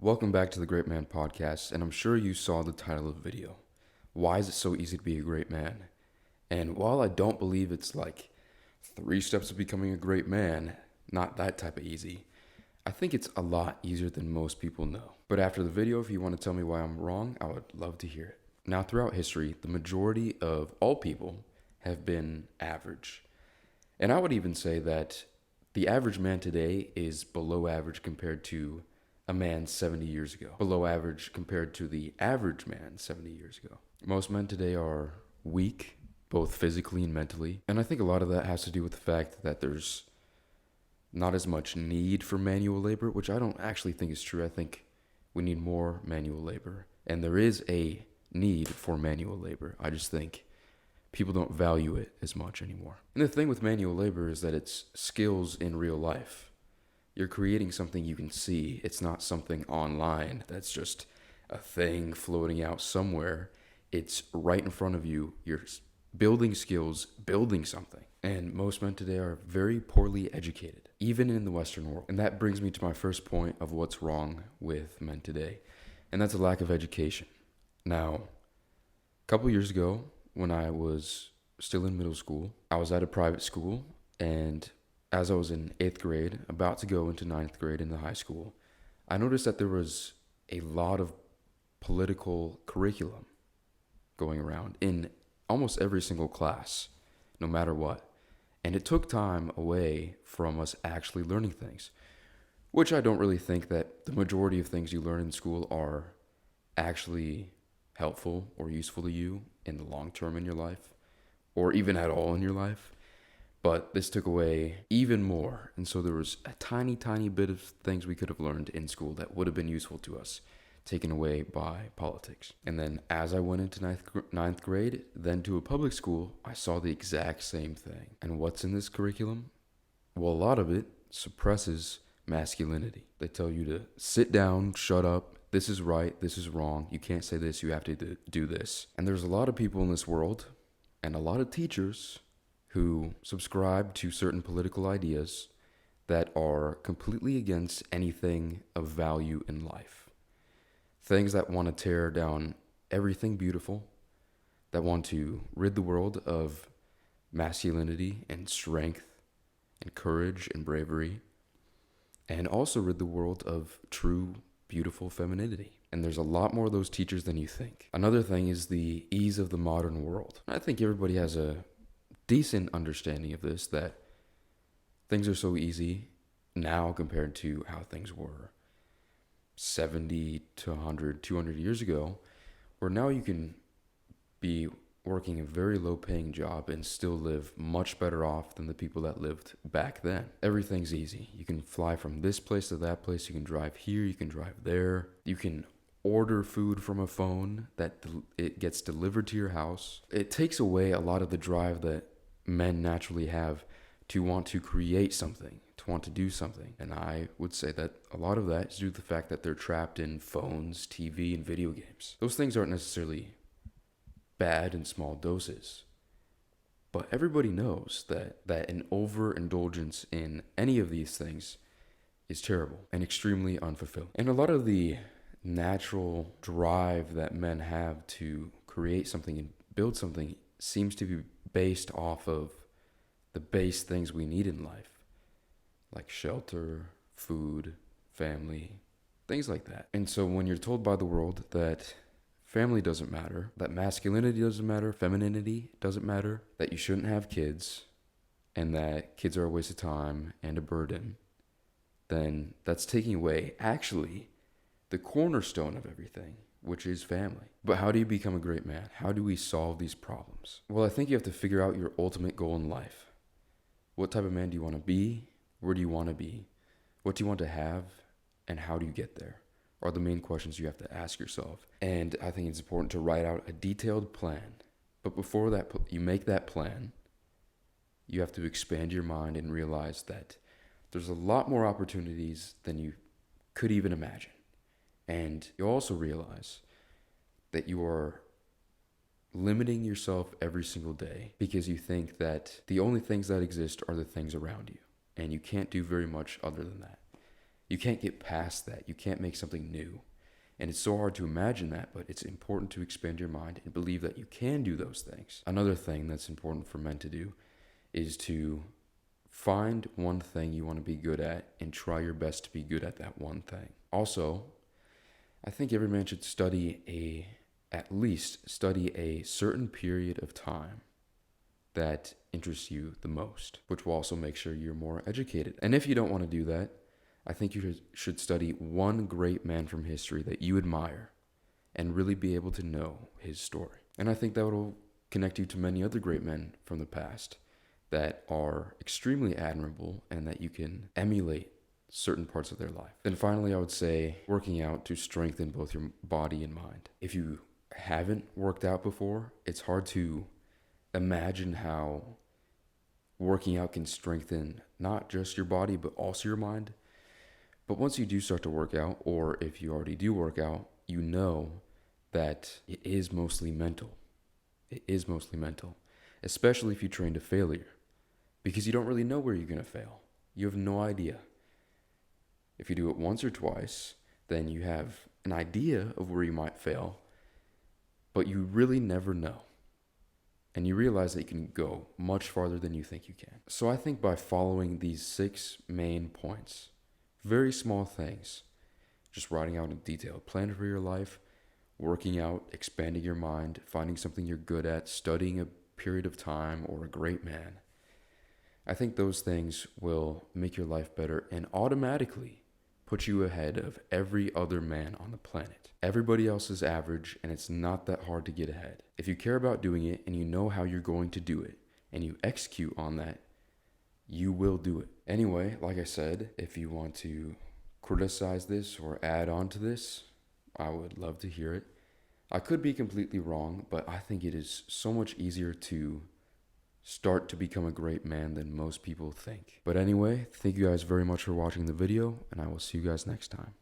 Welcome back to the Great Man Podcast, and I'm sure you saw the title of the video. Why is it so easy to be a great man? And while I don't believe it's like 3 steps to becoming a great man, not that type of easy, I think it's a lot easier than most people know. But after the video, if you want to tell me why I'm wrong, I would love to hear it. Now, throughout history, the majority of all people have been average. And I would even say that the average man today is below average compared to a man 70 years ago, below average compared to the average man 70 years ago. Most men today are weak, both physically and mentally. And I think a lot of that has to do with the fact that there's not as much need for manual labor, which I don't actually think is true. I think we need more manual labor. And there is a need for manual labor. I just think people don't value it as much anymore. And the thing with manual labor is that it's skills in real life. You're creating something you can see. It's not something online that's just a thing floating out somewhere. It's right in front of you. You're building skills, building something. And most men today are very poorly educated, even in the Western world. And that brings me to my first point of what's wrong with men today, and that's a lack of education. Now, a couple years ago, when I was still in middle school, I was at a private school, and as I was in 8th grade, about to go into 9th grade in the high school, I noticed that there was a lot of political curriculum going around in almost every single class, no matter what. And it took time away from us actually learning things, which I don't really think that the majority of things you learn in school are actually helpful or useful to you in the long term in your life, or even at all in your life. But this took away even more. And so there was a tiny, tiny bit of things we could have learned in school that would have been useful to us, taken away by politics. And then as I went into ninth grade, then to a public school, I saw the exact same thing. And what's in this curriculum? Well, a lot of it suppresses masculinity. They tell you to sit down, shut up, this is right, this is wrong, you can't say this, you have to do this. And there's a lot of people in this world, and a lot of teachers who subscribe to certain political ideas that are completely against anything of value in life. Things that want to tear down everything beautiful, that want to rid the world of masculinity and strength and courage and bravery, and also rid the world of true, beautiful femininity. And there's a lot more of those teachers than you think. Another thing is the ease of the modern world. I think everybody has a decent understanding of this, that things are so easy now compared to how things were 70 to 100, 200 years ago, where now you can be working a very low paying job and still live much better off than the people that lived back then. Everything's easy. You can fly from this place to that place. You can drive here. You can drive there. You can order food from a phone that it gets delivered to your house. It takes away a lot of the drive that men naturally have to want to create something, to want to do something. And I would say that a lot of that is due to the fact that they're trapped in phones, TV, and video games. Those things aren't necessarily bad in small doses, but everybody knows that an overindulgence in any of these things is terrible and extremely unfulfilling. And a lot of the natural drive that men have to create something and build something seems to be based off of the base things we need in life, like shelter, food, family, things like that. And so when you're told by the world that family doesn't matter, that masculinity doesn't matter, femininity doesn't matter, that you shouldn't have kids, and that kids are a waste of time and a burden, then that's taking away actually the cornerstone of everything, which is family. But how do you become a great man? How do we solve these problems? Well, I think you have to figure out your ultimate goal in life. What type of man do you want to be? Where do you want to be? What do you want to have? And how do you get there? Are the main questions you have to ask yourself. And I think it's important to write out a detailed plan. But before that, you make that plan, you have to expand your mind and realize that there's a lot more opportunities than you could even imagine. And you also realize that you are limiting yourself every single day because you think that the only things that exist are the things around you, and you can't do very much other than that. You can't get past that. You can't make something new. And it's so hard to imagine that, but it's important to expand your mind and believe that you can do those things. Another thing that's important for men to do is to find one thing you want to be good at and try your best to be good at that one thing. Also, I think every man should at least study a certain period of time that interests you the most, which will also make sure you're more educated. And if you don't want to do that, I think you should study one great man from history that you admire and really be able to know his story. And I think that will connect you to many other great men from the past that are extremely admirable and that you can emulate certain parts of their life. Then finally, I would say working out to strengthen both your body and mind. If you haven't worked out before, it's hard to imagine how working out can strengthen not just your body, but also your mind. But once you do start to work out, or if you already do work out, you know that it is mostly mental. It is mostly mental, especially if you train to failure, because you don't really know where you're going to fail. You have no idea. If you do it once or twice, then you have an idea of where you might fail, but you really never know. And you realize that you can go much farther than you think you can. So I think by following these 6 main points, very small things, just writing out a detailed plan for your life, working out, expanding your mind, finding something you're good at, studying a period of time, or a great man, I think those things will make your life better and automatically put you ahead of every other man on the planet. Everybody else is average, and it's not that hard to get ahead. If you care about doing it and you know how you're going to do it and you execute on that, you will do it. Anyway, like I said, if you want to criticize this or add on to this, I would love to hear it. I could be completely wrong, but I think it is so much easier to start to become a great man than most people think. But anyway, thank you guys very much for watching the video, and I will see you guys next time.